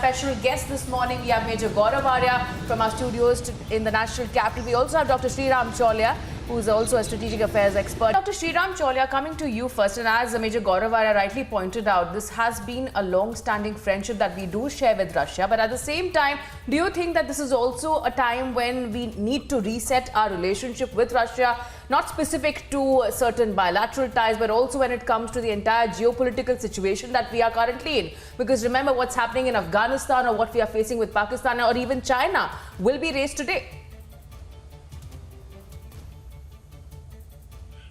special guest this morning. We have Major Gaurav Arya from our studios in the national capital. We also have Dr. Sreeram Chaulia, who is also a strategic affairs expert. Dr. Sreeram Chaulia, coming to you first, and as Major Gaurav Arya rightly pointed out, this has been a long-standing friendship that we do share with Russia. But at the same time, do you think that this is also a time when we need to reset our relationship with Russia, not specific to certain bilateral ties, but also when it comes to the entire geopolitical situation that we are currently in? Because remember, what's happening in Afghanistan or what we are facing with Pakistan or even China will be raised today.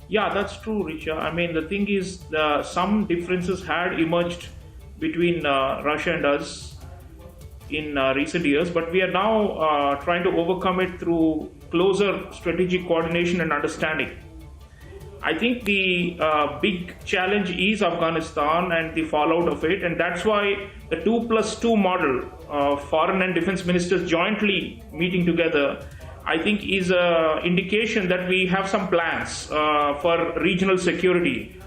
Yeah, that's true, Richa. I mean, the thing is, some differences had emerged between Russia and us in recent years, but we are now trying to overcome it through closer strategic coordination and understanding. I think the big challenge is Afghanistan and the fallout of it, and that's why the 2+2 model of foreign and defense ministers jointly meeting together, I think, is an indication that we have some plans for regional security.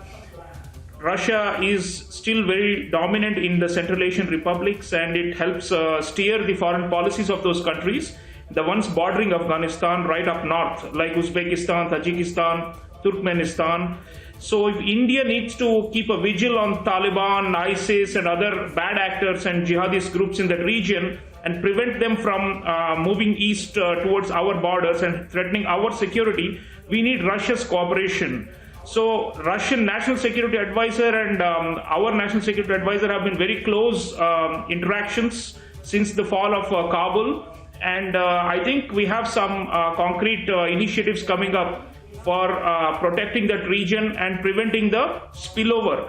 Russia is still very dominant in the Central Asian republics, and it helps steer the foreign policies of those countries, the ones bordering Afghanistan right up north, like Uzbekistan, Tajikistan, Turkmenistan. So if India needs to keep a vigil on Taliban, ISIS and other bad actors and jihadist groups in that region and prevent them from moving east towards our borders and threatening our security, we need Russia's cooperation. So Russian National Security Advisor and our National Security Advisor have been very close interactions since the fall of Kabul. And I think we have some concrete initiatives coming up for protecting that region and preventing the spillover.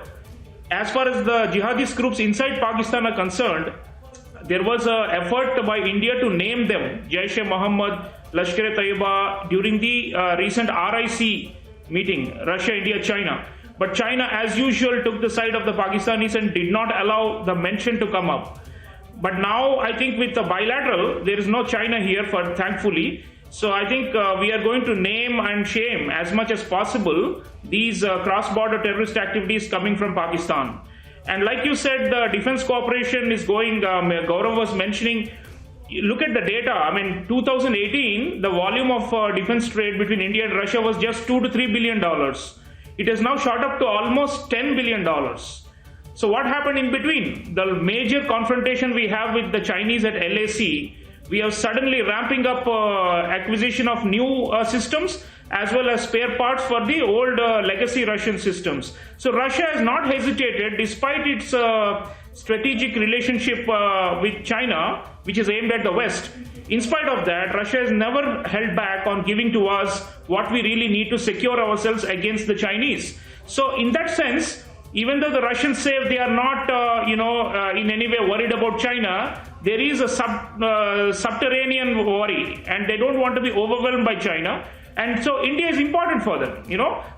As far as the jihadist groups inside Pakistan are concerned, there was an effort by India to name them Jaish-e-Mohammed, Lashkar-e-Taiba during the recent RIC meeting, Russia, India, China. But China, as usual, took the side of the Pakistanis and did not allow the mention to come up. But now I think with the bilateral, there is no China here, thankfully. So I think we are going to name and shame as much as possible these cross-border terrorist activities coming from Pakistan. And like you said, the defense cooperation is going, Gaurav was mentioning, look at the data. I mean, 2018, the volume of defense trade between India and Russia was just $2 to $3 billion. It has now shot up to almost $10 billion. So what happened in between? The major confrontation we have with the Chinese at LAC, we are suddenly ramping up acquisition of new systems as well as spare parts for the old legacy Russian systems. So Russia has not hesitated, despite its strategic relationship with China, which is aimed at the West. In spite of that, Russia has never held back on giving to us what we really need to secure ourselves against the Chinese. So in that sense, even though the Russians say they are not, in any way worried about China, there is a subterranean worry, and they don't want to be overwhelmed by China. And so India is important for them.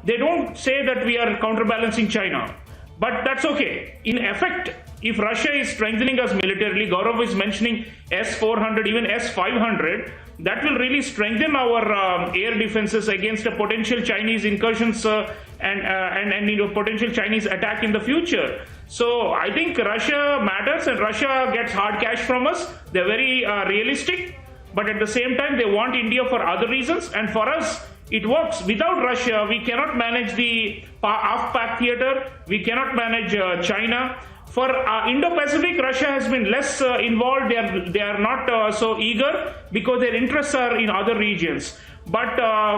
They don't say that we are counterbalancing China, but that's okay. In effect, if Russia is strengthening us militarily, Gaurav is mentioning S-400, even S-500, that will really strengthen our air defenses against a potential Chinese incursions and potential Chinese attack in the future. So I think Russia matters, and Russia gets hard cash from us. They're very realistic, but at the same time, they want India for other reasons, and for us, it works. Without Russia, we cannot manage the Af-Pak theater, we cannot manage China. For Indo-Pacific, Russia has been less involved. They are not so eager because their interests are in other regions. But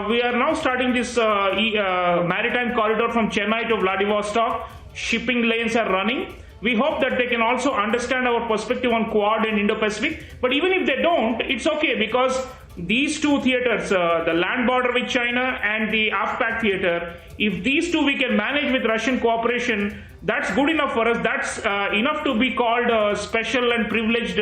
we are now starting this maritime corridor from Chennai to Vladivostok. Shipping lanes are running. We hope that they can also understand our perspective on Quad and Indo-Pacific. But even if they don't, it's okay, because these two theaters, the land border with China and the Af-Pak theater, if these two we can manage with Russian cooperation, that's good enough for us. That's enough to be called a special and privileged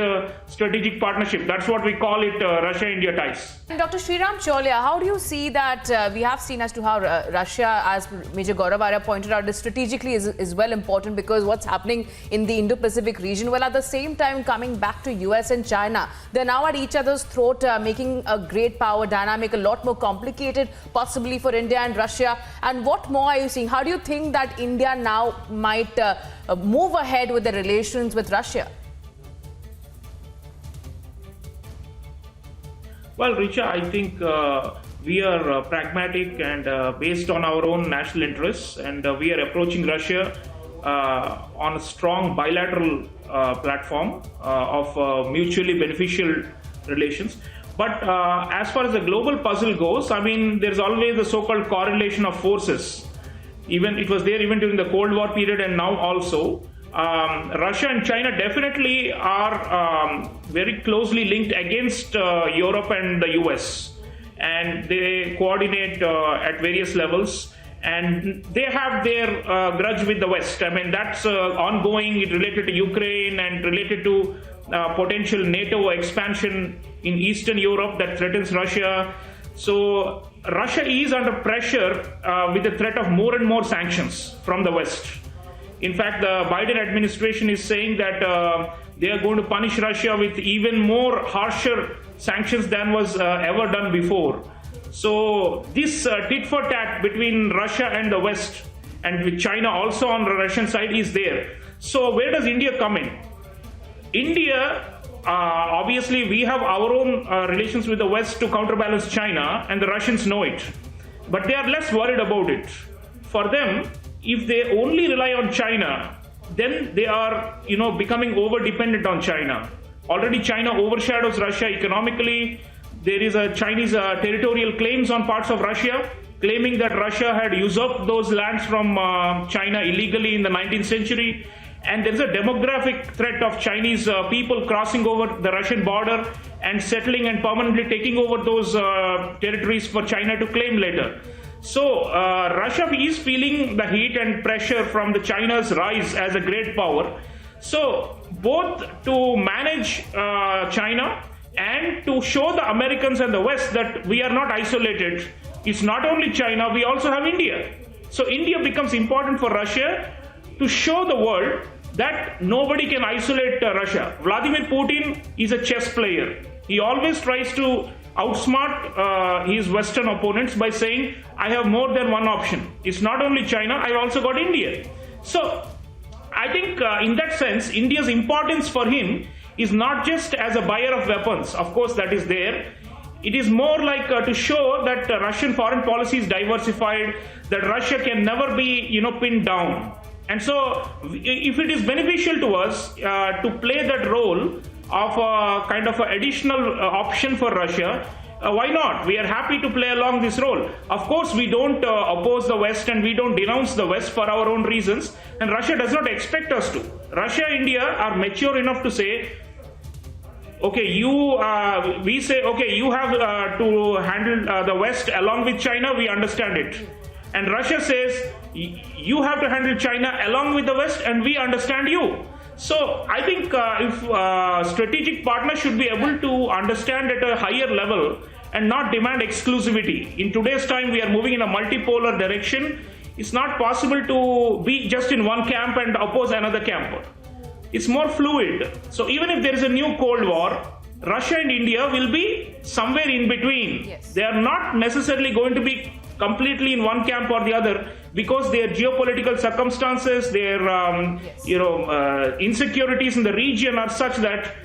strategic partnership. That's what we call it, Russia-India ties. And Dr. Sreeram Chaulia, how do you see that we have seen as to how Russia, as Major Gaurav Arya pointed out, strategically is well important, because what's happening in the Indo-Pacific region, well, at the same time coming back to US and China, they're now at each other's throat, making a great power dynamic a lot more complicated, possibly for India and Russia. And what more are you seeing? How do you think that India now might move ahead with the relations with Russia? Well, Richa, I think we are pragmatic and based on our own national interests, and we are approaching Russia on a strong bilateral platform of mutually beneficial relations. But as far as the global puzzle goes, I mean, there's always the so-called correlation of forces. Even it was there even during the Cold War period, and now also. Russia and China definitely are very closely linked against Europe and the US, and they coordinate at various levels, and they have their grudge with the West. I mean, that's ongoing, related to Ukraine and related to potential NATO expansion in Eastern Europe that threatens Russia. So Russia is under pressure with the threat of more and more sanctions from the West. In fact, the Biden administration is saying that they are going to punish Russia with even more harsher sanctions than was ever done before. So this tit for tat between Russia and the West, and with China also on the Russian side, is there. So where does India come in? India, obviously we have our own relations with the West to counterbalance China, and the Russians know it. But they are less worried about it. For them, if they only rely on China, then they are, becoming over-dependent on China. Already China overshadows Russia economically. There is a Chinese territorial claims on parts of Russia, claiming that Russia had usurped those lands from China illegally in the 19th century. And there is a demographic threat of Chinese people crossing over the Russian border and settling and permanently taking over those territories for China to claim later. So Russia is feeling the heat and pressure from the China's rise as a great power. So both to manage China and to show the Americans and the West that we are not isolated. It's not only China, we also have India. So India becomes important for Russia to show the world that nobody can isolate Russia. Vladimir Putin is a chess player. He always tries to outsmart his Western opponents by saying, I have more than one option. It's not only China, I've also got India. So I think in that sense, India's importance for him is not just as a buyer of weapons. Of course, that is there. It is more like to show that Russian foreign policy is diversified, that Russia can never be, pinned down. And so if it is beneficial to us to play that role of a kind of an additional option for Russia, why not? We are happy to play along this role. Of course, we don't oppose the West and we don't denounce the West for our own reasons, and Russia does not expect us to. Russia and India are mature enough to say, okay, we say, okay, you have to handle the West along with China, we understand it. And Russia says, you have to handle China along with the West, and we understand you. So I think if strategic partners should be able to understand at a higher level and not demand exclusivity. In today's time, we are moving in a multipolar direction. It's not possible to be just in one camp and oppose another camp. It's more fluid. So even if there is a new Cold War, Russia and India will be somewhere in between. Yes. They are not necessarily going to be completely in one camp or the other, because their geopolitical circumstances, their insecurities in the region are such that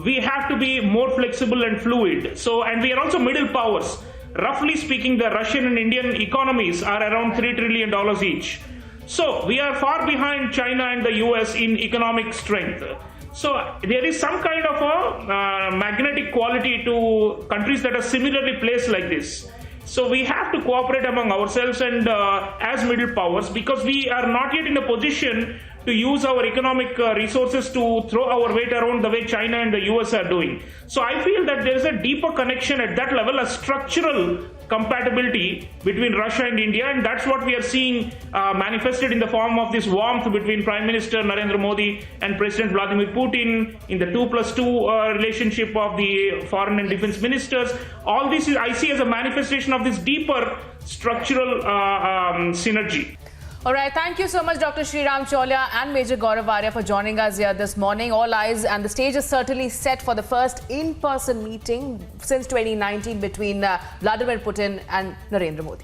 we have to be more flexible and fluid. So, and we are also middle powers. Roughly speaking, the Russian and Indian economies are around $3 trillion each. So we are far behind China and the US in economic strength. So there is some kind of a magnetic quality to countries that are similarly placed like this. So we have to cooperate among ourselves and as middle powers, because we are not yet in a position to use our economic resources to throw our weight around the way China and the US are doing. So I feel that there is a deeper connection at that level, a structural compatibility between Russia and India, and that's what we are seeing manifested in the form of this warmth between Prime Minister Narendra Modi and President Vladimir Putin, in the 2+2 relationship of the foreign and defense ministers. All this I see as a manifestation of this deeper structural synergy. All right, thank you so much, Dr. Sreeram Chaulia and Major Gaurav Arya, for joining us here this morning. All eyes and the stage is certainly set for the first in-person meeting since 2019 between Vladimir Putin and Narendra Modi.